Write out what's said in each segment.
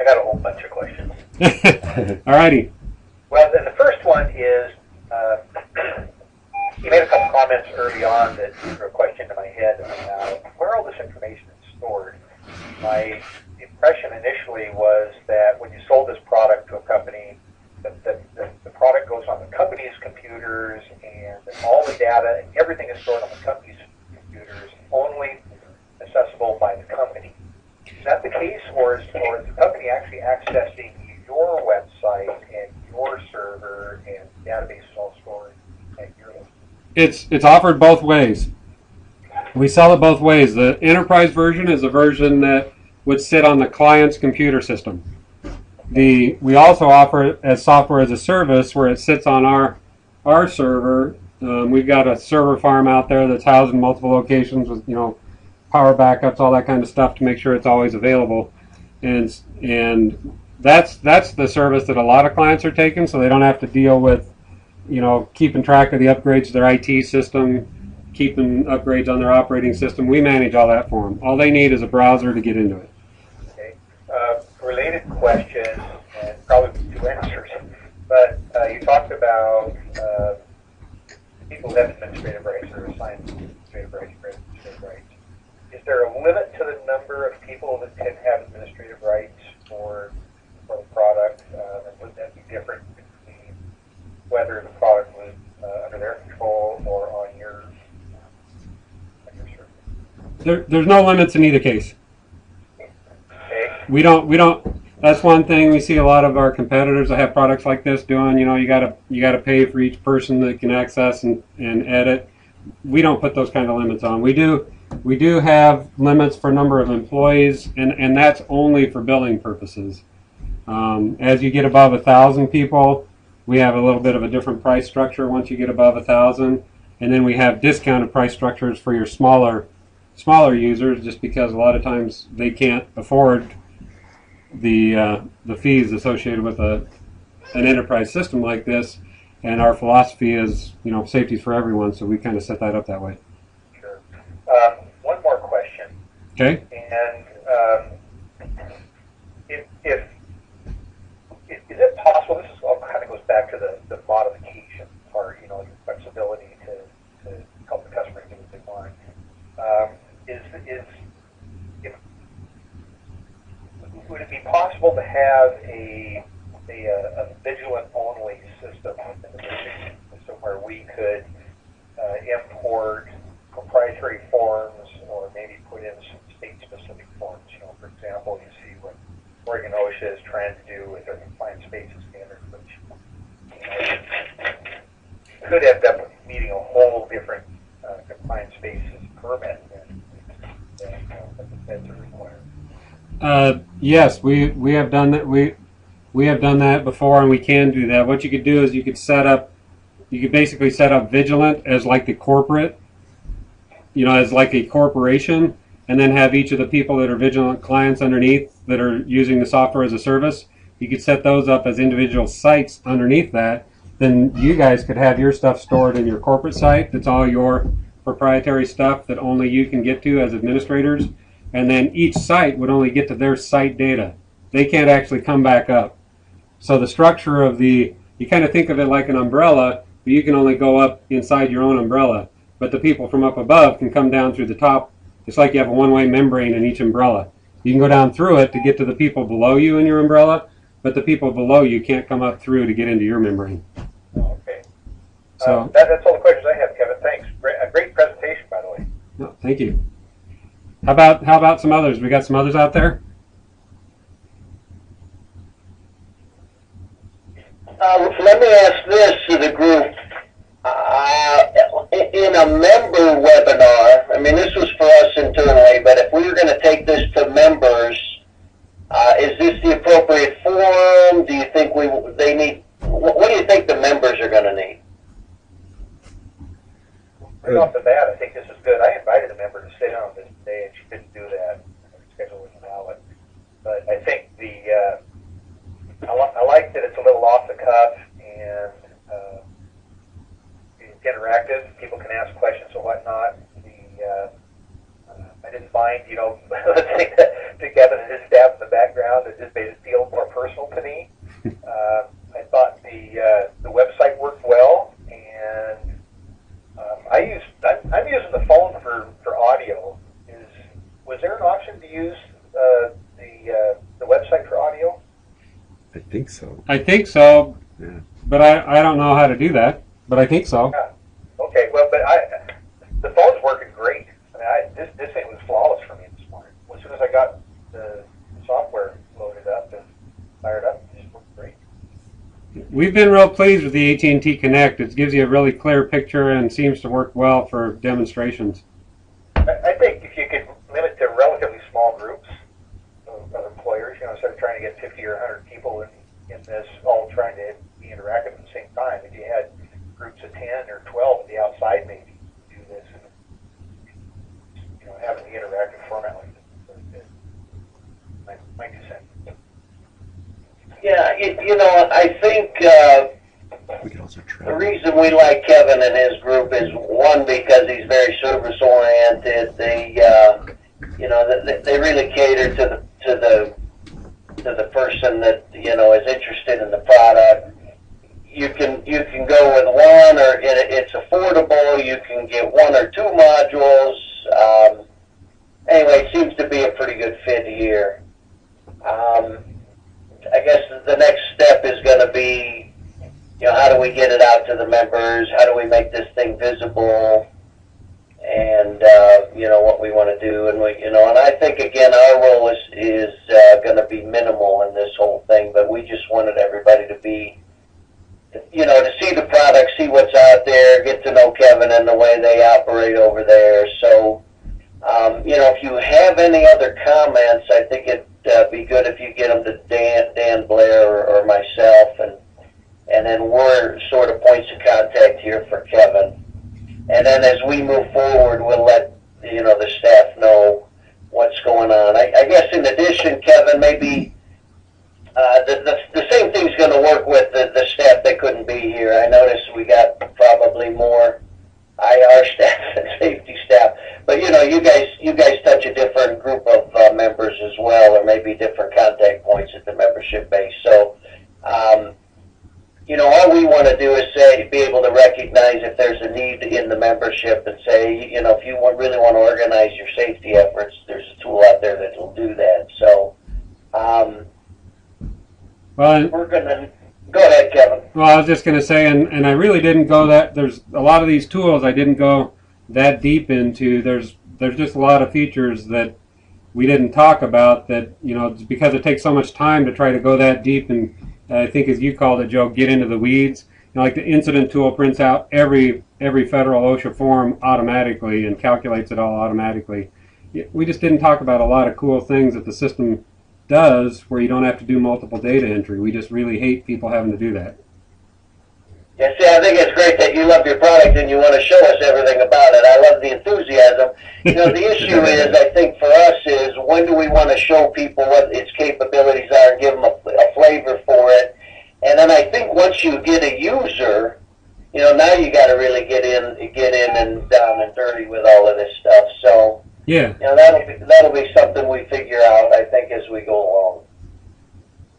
got a whole bunch of questions. All righty. Well, then the first one is, you made a couple comments early on that threw a question to my head about where all this information is stored. My impression initially was that when you sold this product to a company, that the product goes on the company's computers and all the data and everything is stored on the company's computers, only accessible by the company. Is that the case, or is the company actually accessing your website and your server and database is all stored at your location? It's offered both ways. We sell it both ways. The enterprise version is a version that would sit on the client's computer system. We also offer it as software as a service, where it sits on our server. We've got a server farm out there that's housed in multiple locations with power backups, all that kind of stuff to make sure it's always available. And that's the service that a lot of clients are taking, so they don't have to deal with keeping track of the upgrades to their IT system, keeping upgrades on their operating system. We manage all that for them. All they need is a browser to get into it. Okay. Related question, and probably two answers, but you talked about people who have administrative rights or assigned administrative rights. Is there a limit to the number of people that can have administrative rights for the product? And would that be different between whether the product was under their control or on your server? There's no limits in either case. Okay. We don't. That's one thing we see a lot of our competitors that have products like this doing. You gotta pay for each person that can access and edit. We don't put those kind of limits on. We do have limits for number of employees, and that's only for billing purposes. As you get above 1,000 people, we have a little bit of a different price structure once you get above 1,000, and then we have discounted price structures for your smaller users, just because a lot of times they can't afford the fees associated with an enterprise system like this. And our philosophy is, safety for everyone, so we kind of set that up that way. Sure. One more question. Okay. And if is it possible? This is all kind of goes back to the modification part. Your flexibility to help the customer do what they want. Would it be possible to have a Vigilant only system within the Vigilant system where we could import proprietary forms or maybe put in some state-specific forms? For example, you see what Oregon OSHA is trying to do with their compliance spaces standard, which could end up meeting a whole different compliance spaces permit than the feds are required. Yes, we have done that. We have done that before, and we can do that. What you could do is you could basically set up Vigilant as like the corporate, as like a corporation, and then have each of the people that are Vigilant clients underneath that are using the software as a service. You could set those up as individual sites underneath that. Then you guys could have your stuff stored in your corporate site. That's all your proprietary stuff that only you can get to as administrators. And then each site would only get to their site data. They can't actually come back up. So the structure of you kind of think of it like an umbrella, but you can only go up inside your own umbrella. But the people from up above can come down through the top. It's like you have a one-way membrane in each umbrella. You can go down through it to get to the people below you in your umbrella, but the people below you can't come up through to get into your membrane. Okay. So that's all the questions I have, Kevin. Thanks. A great presentation, by the way. No, thank you. How about some others? We got some others out there? Let me ask this to the group. In a member webinar, this was for us internally, but if we were going to take this to members, is this the appropriate forum? Do you think they need? What do you think the members are going to need? Right off the bat, I think this is good. I invited a member to sit on this today, and she couldn't do that. Her schedule was valid. But I think I like that it's a little off the cuff and interactive. People can ask questions and whatnot. I didn't mind, let's say to Kevin and his staff in the background. It just made it feel more personal to me. I thought the website worked well, and I'm using the phone for audio. Was there an option to use the website for audio? I think so. I think so, Yeah. but I don't know how to do that. But I think so. Yeah. Okay, well, but the phone's working great. I mean, this thing was flawless for me this morning. As soon as I got the software loaded up and fired up, it just worked great. We've been real pleased with the AT&T Connect. It gives you a really clear picture and seems to work well for demonstrations. I think if you could limit to relatively small groups of employers, instead of trying to get 50 or 100 people in this all trying to be interactive at the same time, if you had groups of 10 or 12 at the outside maybe do this and having the interactive format like this. My 2 cents. Yeah, I think We could also try. the reason we like Kevin and his group is, one, because he's very service oriented. They really cater to the person that is interested in the product. You can go with one, or it's affordable. You can get 1 or 2 modules. Anyway, it seems to be a pretty good fit here. I guess the next step is going to be, how do we get it out to the members? How do we make this thing visible? And what we want to do, and and I think again our role is going to be minimal in this whole thing, but we just wanted everybody to be, to see the product, see what's out there, get to know Kevin and the way they operate over there. So, if you have any other comments, I think it'd be good if you get them to Dan Blair or myself, and then we're sort of points of contact here for Kevin. And then as we move forward, we'll let the staff know what's going on. I guess in addition, Kevin, maybe the same thing's going to work with the staff that couldn't be here. I noticed we got probably more IR staff and safety staff, but you guys touch a different group of members as well, or maybe different contact points at the membership base. So. All we want to do is be able to recognize if there's a need in the membership and say, if you really want to organize your safety efforts, there's a tool out there that will do that. So, we're going to go ahead, Kevin. Well, I was just going to say, and I really didn't go there's a lot of these tools I didn't go that deep into. There's just a lot of features that we didn't talk about that, because it takes so much time to try to go that deep, and I think, as you called it, Joe, get into the weeds. Like the incident tool prints out every federal OSHA form automatically and calculates it all automatically. We just didn't talk about a lot of cool things that the system does where you don't have to do multiple data entry. We just really hate people having to do that. Yeah, see, I think it's great that you love your product and you want to show us everything about it. I love the enthusiasm. The issue is, I think for us, is when do we want to show people what its capabilities are and give them a flavor for it. And then I think once you get a user, now you got to really get in and down and dirty with all of this stuff. So yeah, that'll be something we figure out, I think, as we go along.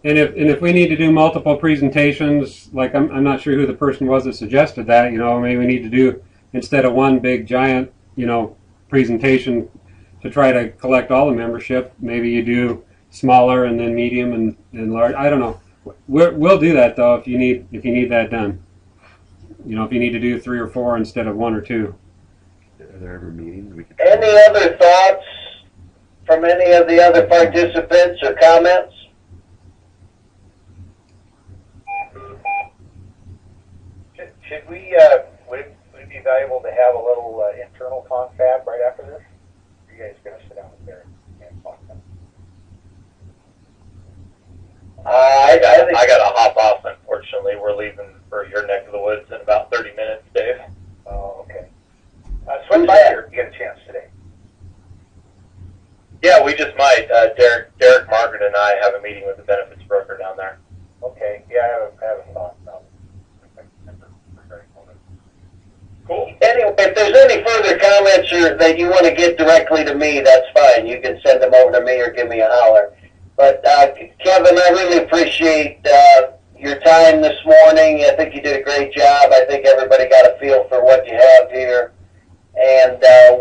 And if we need to do multiple presentations, like I'm not sure who the person was that suggested that, maybe we need to do, instead of one big giant, presentation to try to collect all the membership, maybe you do smaller and then medium and large. I don't know. We'll do that though if you need that done. If you need to do 3 or 4 instead of 1 or 2. Are there ever meetings we could? Any other thoughts from any of the other participants or comments? Should we, would it be valuable to have a little internal confab right after this? Are you guys going to sit down there and talk about it? I got to hop off, unfortunately. We're leaving for your neck of the woods in about 30 minutes, Dave. Oh, okay. Swing by here if you get a chance today. Yeah, we just might. Derek Margaret and I have a meeting with the benefits broker down there. Okay. Yeah, I haven't thought about it. Cool. Anyway, if there's any further comments or that you want to get directly to me, that's fine. You can send them over to me or give me a holler. But Kevin, I really appreciate your time this morning. I think you did a great job. I think everybody got a feel for what you have here, and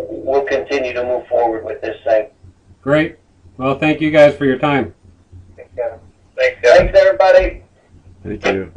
we'll continue to move forward with this thing. Great. Well, thank you guys for your time. Thanks, Kevin. Thanks, guys. Thanks, everybody. Thank you.